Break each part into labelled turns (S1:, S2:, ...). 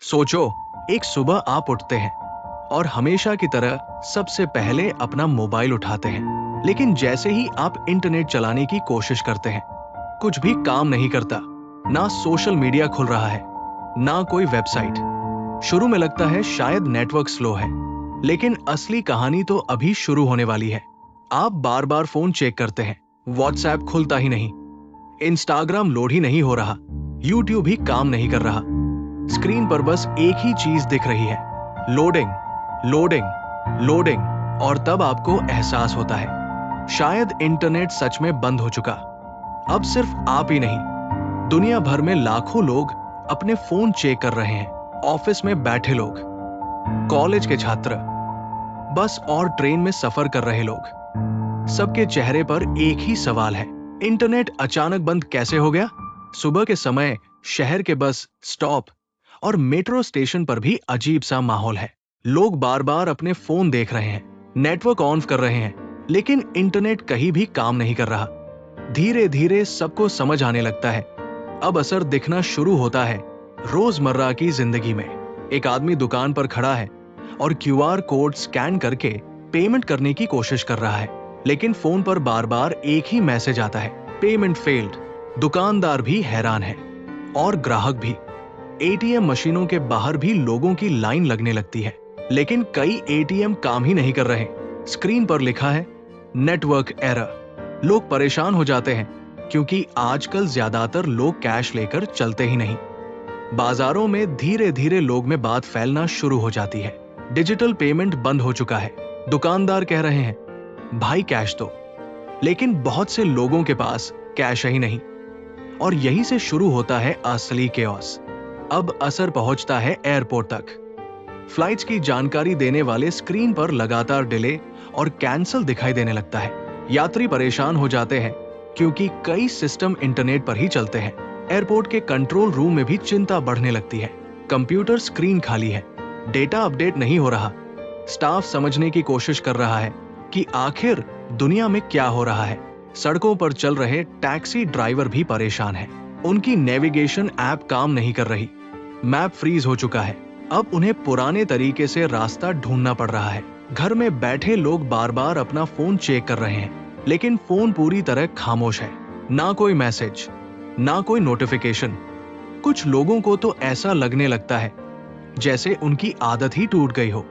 S1: सोचो, एक सुबह आप उठते हैं और हमेशा की तरह सबसे पहले अपना मोबाइल उठाते हैं, लेकिन जैसे ही आप इंटरनेट चलाने की कोशिश करते हैं, कुछ भी काम नहीं करता। ना सोशल मीडिया खुल रहा है, ना कोई वेबसाइट। शुरू में लगता है शायद नेटवर्क स्लो है, लेकिन असली कहानी तो अभी शुरू होने वाली है। आप बार बार फोन चेक करते हैं, व्हाट्सएप खुलता ही नहीं, इंस्टाग्राम लोड ही नहीं हो रहा, यूट्यूब भी काम नहीं कर रहा। स्क्रीन पर बस एक ही चीज दिख रही है, लोडिंग लोडिंग लोडिंग। और तब आपको एहसास होता है शायद इंटरनेट सच में बंद हो चुका। अब सिर्फ आप ही नहीं, दुनिया भर में लाखों लोग अपने फोन चेक कर रहे हैं। ऑफिस में बैठे लोग, कॉलेज के छात्र, बस और ट्रेन में सफर कर रहे लोग, सबके चेहरे पर एक ही सवाल है, इंटरनेट अचानक बंद कैसे हो गया? सुबह के समय शहर के बस स्टॉप और मेट्रो स्टेशन पर भी अजीब सा माहौल है। लोग बार बार अपने फोन देख रहे हैं, नेटवर्क ऑन कर रहे हैं, लेकिन इंटरनेट कहीं भी काम नहीं कर रहा। धीरे धीरे सबको समझ आने लगता है, अब असर दिखना शुरू होता है रोजमर्रा की जिंदगी में। एक आदमी दुकान पर खड़ा है और क्यूआर कोड स्कैन करके पेमेंट करने की कोशिश कर रहा है, लेकिन फोन पर बार बार एक ही मैसेज आता है, पेमेंट फेल्ड। दुकानदार भी हैरान है और ग्राहक भी। एटीएम मशीनों के बाहर भी लोगों की लाइन लगने लगती है, लेकिन कई एटीएम काम ही नहीं कर रहे। स्क्रीन पर लिखा है नेटवर्क एरर। लोग परेशान हो जाते हैं क्योंकि आजकल ज्यादातर लोग कैश लेकर चलते ही नहीं। बाजारों में धीरे धीरे लोग में बात फैलना शुरू हो जाती है, डिजिटल पेमेंट बंद हो चुका है। दुकानदार कह रहे हैं भाई कैश दो, लेकिन बहुत से लोगों के पास कैश ही नहीं। और यहीं से शुरू होता है असली केओस। अब असर पहुंचता है एयरपोर्ट तक। फ्लाइट्स की जानकारी देने वाले स्क्रीन पर लगातार डिले और कैंसिल दिखाई देने लगता है। यात्री परेशान हो जाते हैं क्योंकि कई सिस्टम इंटरनेट पर ही चलते हैं। एयरपोर्ट के कंट्रोल रूम में भी चिंता बढ़ने लगती है। कंप्यूटर स्क्रीन खाली है, डेटा अपडेट नहीं हो रहा। स्टाफ समझने की कोशिश कर रहा है कि आखिर दुनिया में क्या हो रहा है। सड़कों पर चल रहे टैक्सी ड्राइवर भी परेशान हैं। उनकी नेविगेशन ऐप काम नहीं कर रही, मैप फ्रीज हो चुका है। अब उन्हें पुराने तरीके से रास्ता ढूंढना पड़ रहा है। घर में बैठे लोग बार बार अपना फोन चेक कर रहे हैं, लेकिन फोन पूरी तरह खामोश है। ना कोई मैसेज, ना कोई नोटिफिकेशन। कुछ लोगों को तो ऐसा लगने लगता है जैसे उनकी आदत ही टूट गई हो।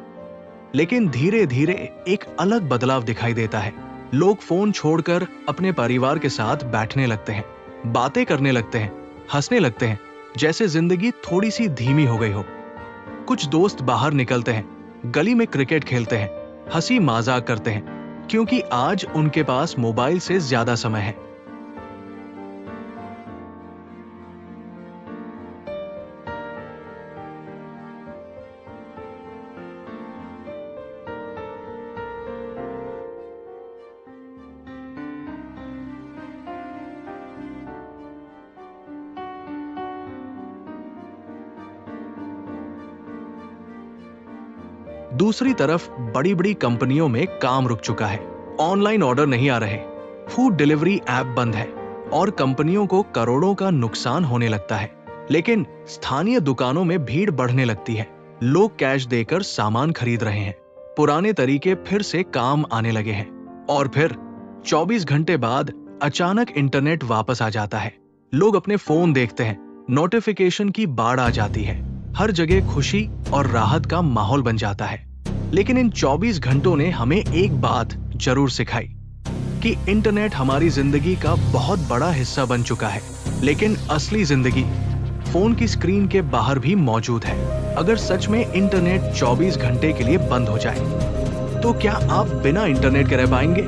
S1: लेकिन धीरे धीरे एक अलग बदलाव दिखाई देता है। लोग फोन छोड़कर अपने परिवार के साथ बैठने लगते हैं, बातें करने लगते हैं, हंसने लगते हैं, जैसे जिंदगी थोड़ी सी धीमी हो गई हो। कुछ दोस्त बाहर निकलते हैं, गली में क्रिकेट खेलते हैं, हंसी मजाक करते हैं, क्योंकि आज उनके पास मोबाइल से ज्यादा समय है। दूसरी तरफ बड़ी बड़ी कंपनियों में काम रुक चुका है। ऑनलाइन ऑर्डर नहीं आ रहे, फूड डिलीवरी ऐप बंद है और कंपनियों को करोड़ों का नुकसान होने लगता है। लेकिन स्थानीय दुकानों में भीड़ बढ़ने लगती है। लोग कैश देकर सामान खरीद रहे हैं। पुराने तरीके फिर से काम आने लगे हैं। और फिर 24 घंटे बाद अचानक इंटरनेट वापस आ जाता है। लोग अपने फोन देखते हैं, नोटिफिकेशन की बाढ़ आ जाती है। हर जगह खुशी और राहत का माहौल बन जाता है। लेकिन इन 24 घंटों ने हमें एक बात जरूर सिखाई कि इंटरनेट हमारी जिंदगी का बहुत बड़ा हिस्सा बन चुका है, लेकिन असली जिंदगी फोन की स्क्रीन के बाहर भी मौजूद है। अगर सच में इंटरनेट 24 घंटे के लिए बंद हो जाए, तो क्या आप बिना इंटरनेट के रह पाएंगे?